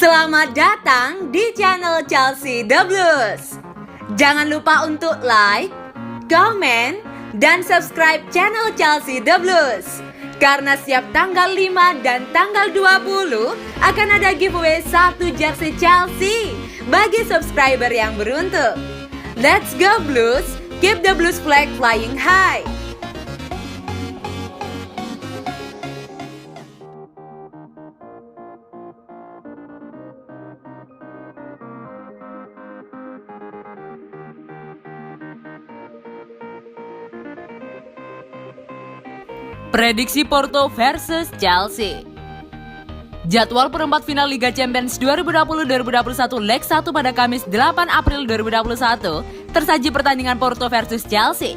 Selamat datang di channel Chelsea The Blues. Jangan lupa untuk like, comment, dan subscribe channel Chelsea The Blues. Karena setiap tanggal 5 dan tanggal 20 akan ada giveaway 1 jersey Chelsea bagi subscriber yang beruntung. Let's go Blues, keep the Blues flag flying high. Prediksi Porto versus Chelsea. Jadwal perempat final Liga Champions 2020-2021 leg 1 pada Kamis 8 April 2021 tersaji pertandingan Porto versus Chelsea.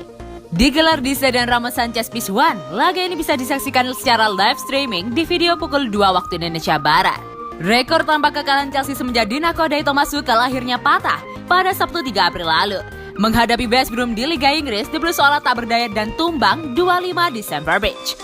Digelar di Stadion Ramos Sanchez Pizjuan, laga ini bisa disaksikan secara live streaming di video pukul 2 waktu Indonesia Barat. Rekor tanpa kekalahan Chelsea semenjak Dina Kodai Thomas Tuchel akhirnya patah pada Sabtu 3 April lalu. Menghadapi West Brom di Liga Inggris, The Blues seolah tak berdaya dan tumbang 2-5 di Stamford Bridge.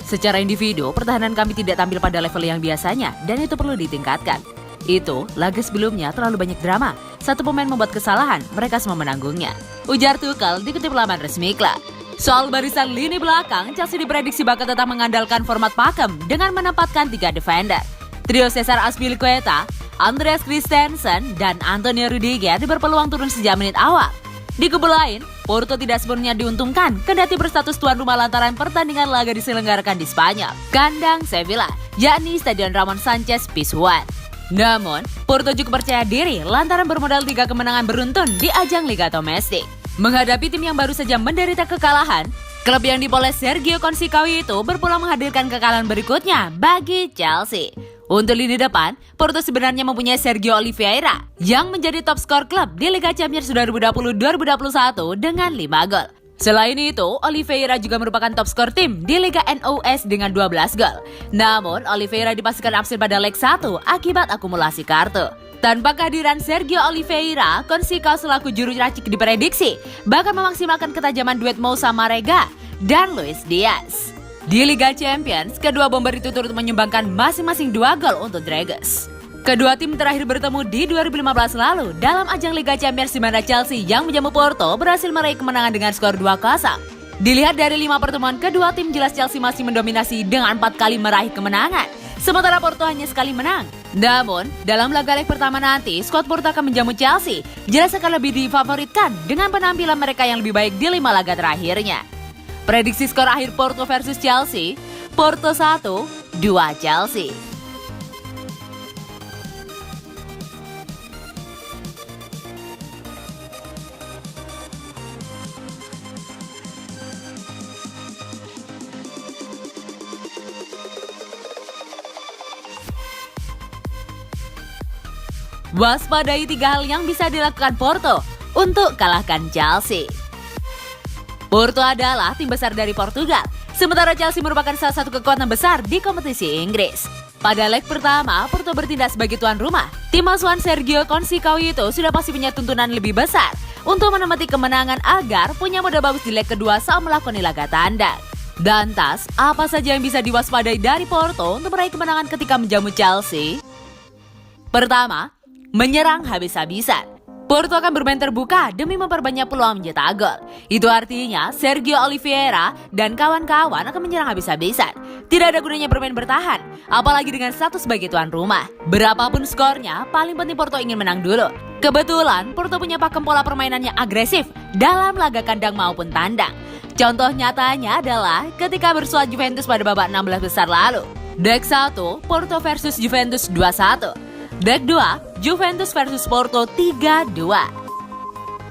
Secara individu, pertahanan kami tidak tampil pada level yang biasanya dan itu perlu ditingkatkan. Itu, laga sebelumnya terlalu banyak drama. Satu pemain membuat kesalahan, mereka semua menanggungnya. Ujar Tuchel dikutip laman resmi klub. Soal barisan lini belakang, Chelsea diprediksi bakal tetap mengandalkan format pakem dengan menempatkan 3 defender. Trio Cesar Azpilicueta, Andreas Christensen, dan Antonio Rudiger berpeluang turun sejak menit awal. Di kubu lain, Porto tidak sepenuhnya diuntungkan kendati berstatus tuan rumah lantaran pertandingan laga diselenggarakan di Spanyol, kandang Sevilla, yakni Stadion Ramon Sanchez Pizjuan. Namun, Porto juga percaya diri lantaran bermodal 3 kemenangan beruntun di ajang Liga Domestik. Menghadapi tim yang baru saja menderita kekalahan, klub yang dipoles Sergio Conceição itu berpeluang menghadirkan kekalahan berikutnya bagi Chelsea. Untuk lini depan, Porto sebenarnya mempunyai Sergio Oliveira yang menjadi top skor klub di Liga Champions 2020-2021 dengan 5 gol. Selain itu, Oliveira juga merupakan top skor tim di Liga NOS dengan 12 gol. Namun, Oliveira dipastikan absen pada leg 1 akibat akumulasi kartu. Tanpa kehadiran Sergio Oliveira, Conceição selaku juru racik diprediksi bahkan memaksimalkan ketajaman duet Moussa Marega dan Luis Diaz. Di Liga Champions, kedua bomber itu turut menyumbangkan masing-masing 2 gol untuk Dragons. Kedua tim terakhir bertemu di 2015 lalu dalam ajang Liga Champions di mana Chelsea yang menjamu Porto berhasil meraih kemenangan dengan skor 2-0. Dilihat dari 5 pertemuan kedua tim, jelas Chelsea masih mendominasi dengan 4 kali meraih kemenangan, sementara Porto hanya sekali menang. Namun, dalam laga leg pertama nanti, skuad Porto akan menjamu Chelsea, jelas akan lebih difavoritkan dengan penampilan mereka yang lebih baik di 5 laga terakhirnya. Prediksi skor akhir Porto versus Chelsea, Porto 1-2 Chelsea. Waspadai 3 hal yang bisa dilakukan Porto untuk kalahkan Chelsea. Porto adalah tim besar dari Portugal, sementara Chelsea merupakan salah satu kekuatan besar di kompetisi Inggris. Pada leg pertama, Porto bertindak sebagai tuan rumah. Tim asuhan Sergio Conceição itu sudah pasti punya tuntunan lebih besar untuk menempati kemenangan agar punya modal bagus di leg kedua saat melakoni laga tandang. Dan tas, apa saja yang bisa diwaspadai dari Porto untuk meraih kemenangan ketika menjamu Chelsea? Pertama, menyerang habis-habisan. Porto akan bermain terbuka demi memperbanyak peluang mencetak gol. Itu artinya Sergio Oliveira dan kawan-kawan akan menyerang habis-habisan. Tidak ada gunanya bermain bertahan, apalagi dengan status sebagai tuan rumah. Berapapun skornya, paling penting Porto ingin menang dulu. Kebetulan Porto punya pakem pola permainan yang agresif dalam laga kandang maupun tandang. Contoh nyatanya adalah ketika bersuat Juventus pada babak 16 besar lalu. Leg 1, Porto versus Juventus 2-1. Leg 2, Juventus versus Porto 3-2.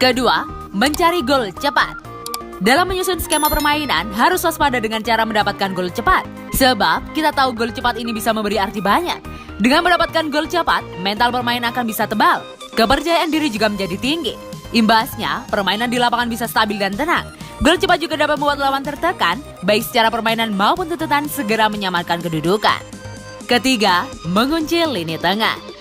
Kedua, mencari gol cepat. Dalam menyusun skema permainan, harus waspada dengan cara mendapatkan gol cepat. Sebab, kita tahu gol cepat ini bisa memberi arti banyak. Dengan mendapatkan gol cepat, mental bermain akan bisa tebal. Kepercayaan diri juga menjadi tinggi. Imbasnya, permainan di lapangan bisa stabil dan tenang. Gol cepat juga dapat membuat lawan tertekan, baik secara permainan maupun tuntutan segera menyamarkan kedudukan. Ketiga, mengunci lini tengah.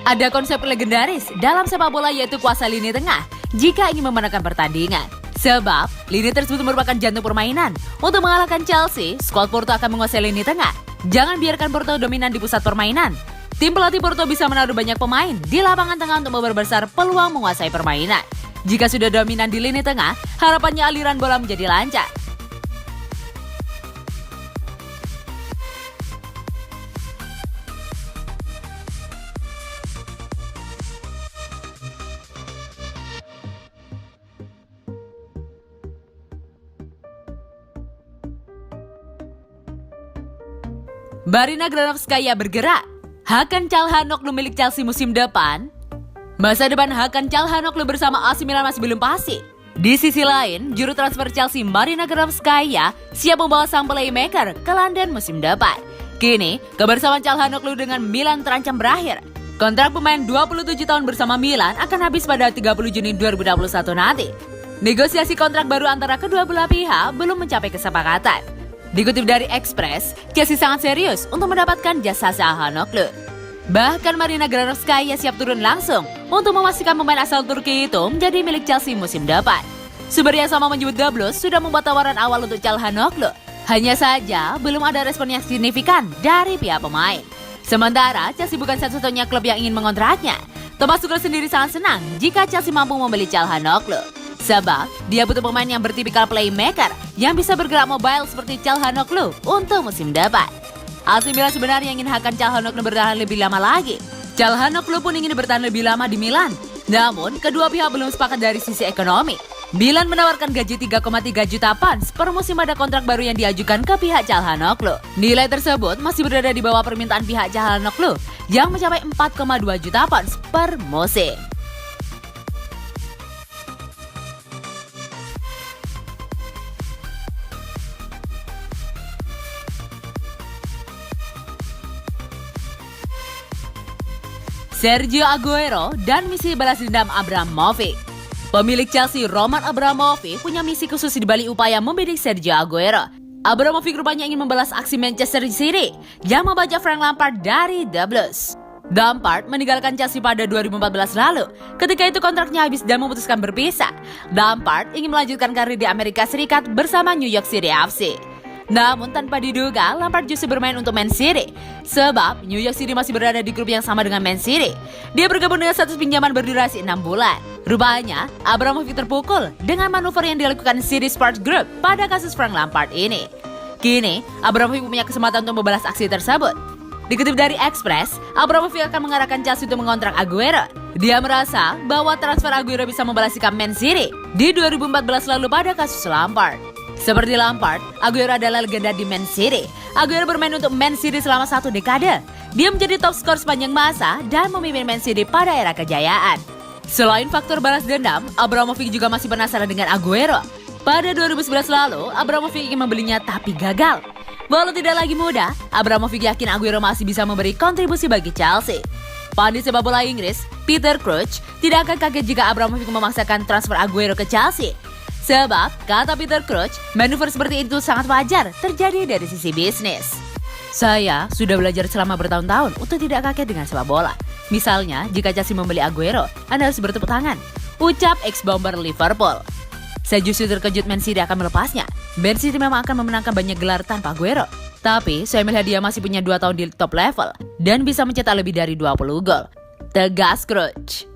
Ada konsep legendaris dalam sepak bola yaitu kuasa lini tengah jika ingin memenangkan pertandingan. Sebab, lini tersebut merupakan jantung permainan. Untuk mengalahkan Chelsea, skuad Porto akan menguasai lini tengah. Jangan biarkan Porto dominan di pusat permainan. tim pelatih Porto bisa menaruh banyak pemain di lapangan tengah untuk memperbesar peluang menguasai permainan. Jika sudah dominan di lini tengah, harapannya aliran bola menjadi lancar. Marina Granovskaya bergerak. Hakan Çalhanoğlu milik Chelsea musim depan. Masa depan Hakan Çalhanoğlu bersama AC Milan masih belum pasti. Di sisi lain, juru transfer Chelsea Marina Granovskaya siap membawa sang playmaker ke London musim depan. Kini, kebersamaan Çalhanoğlu dengan Milan terancam berakhir. Kontrak pemain 27 tahun bersama Milan akan habis pada 30 Juni 2021 nanti. Negosiasi kontrak baru antara kedua belah pihak belum mencapai kesepakatan. Dikutip dari Express, Chelsea sangat serius untuk mendapatkan jasa Çalhanoğlu. Bahkan Marina Granovskaya siap turun langsung untuk memastikan pemain asal Turki itu menjadi milik Chelsea musim depan. Sumber yang sama menyebut The Blues sudah membuat tawaran awal untuk Çalhanoğlu. Hanya saja belum ada respon yang signifikan dari pihak pemain. Sementara Chelsea bukan satu-satunya klub yang ingin mengontraknya. Thomas Tuchel sendiri sangat senang jika Chelsea mampu membeli Çalhanoğlu. Sebab dia butuh pemain yang bertipikal playmaker yang bisa bergerak mobile seperti Çalhanoğlu untuk musim depan. AC Milan sebenarnya ingin Hakan Çalhanoğlu bertahan lebih lama lagi. Çalhanoğlu pun ingin bertahan lebih lama di Milan. Namun, kedua pihak belum sepakat dari sisi ekonomi. Milan menawarkan gaji 3,3 juta pounds per musim pada kontrak baru yang diajukan ke pihak Çalhanoğlu. Nilai tersebut masih berada di bawah permintaan pihak Çalhanoğlu yang mencapai 4,2 juta pounds per musim. Sergio Aguero dan misi balas dendam Abramovich. Pemilik Chelsea Roman Abramovich punya misi khusus di balik upaya membidik Sergio Aguero. Abramovich rupanya ingin membalas aksi Manchester City yang membajak Frank Lampard dari The Blues. Lampard meninggalkan Chelsea pada 2014 lalu. Ketika itu kontraknya habis dan memutuskan berpisah. Lampard ingin melanjutkan karir di Amerika Serikat bersama New York City FC. Namun tanpa diduga, Lampard justru bermain untuk Man City. Sebab New York City masih berada di grup yang sama dengan Man City. Dia bergabung dengan status pinjaman berdurasi 6 bulan. Rupanya, Abramovich terpukul dengan manuver yang dilakukan City Sports Group pada kasus Frank Lampard ini. Kini, Abramovich punya kesempatan untuk membalas aksi tersebut. Dikutip dari Express, Abramovich akan mengarahkan Chelsea untuk mengontrak Aguero. Dia merasa bahwa transfer Aguero bisa membalas sikap Man City di 2014 lalu pada kasus Lampard. Seperti Lampard, Aguero adalah legenda di Man City. Aguero bermain untuk Man City selama 1 dekade. Dia menjadi top skor sepanjang masa dan memimpin Man City pada era kejayaan. Selain faktor balas dendam, Abramovich juga masih penasaran dengan Aguero. Pada 2011 lalu, Abramovich ingin membelinya tapi gagal. Walau tidak lagi muda, Abramovich yakin Aguero masih bisa memberi kontribusi bagi Chelsea. Pandit sepak bola Inggris, Peter Crouch, tidak akan kaget jika Abramovich memaksakan transfer Aguero ke Chelsea. Sebab, kata Peter Crouch, manuver seperti itu sangat wajar terjadi dari sisi bisnis. Saya sudah belajar selama bertahun-tahun untuk tidak kaget dengan sepak bola. Misalnya, jika Chelsea membeli Aguero, Anda harus bertepuk tangan. Ucap ex-bomber Liverpool. Saya justru terkejut Man City akan melepasnya. Man City memang akan memenangkan banyak gelar tanpa Aguero. Tapi, saya melihat dia masih punya 2 tahun di top level dan bisa mencetak lebih dari 20 gol. Tegas Crouch.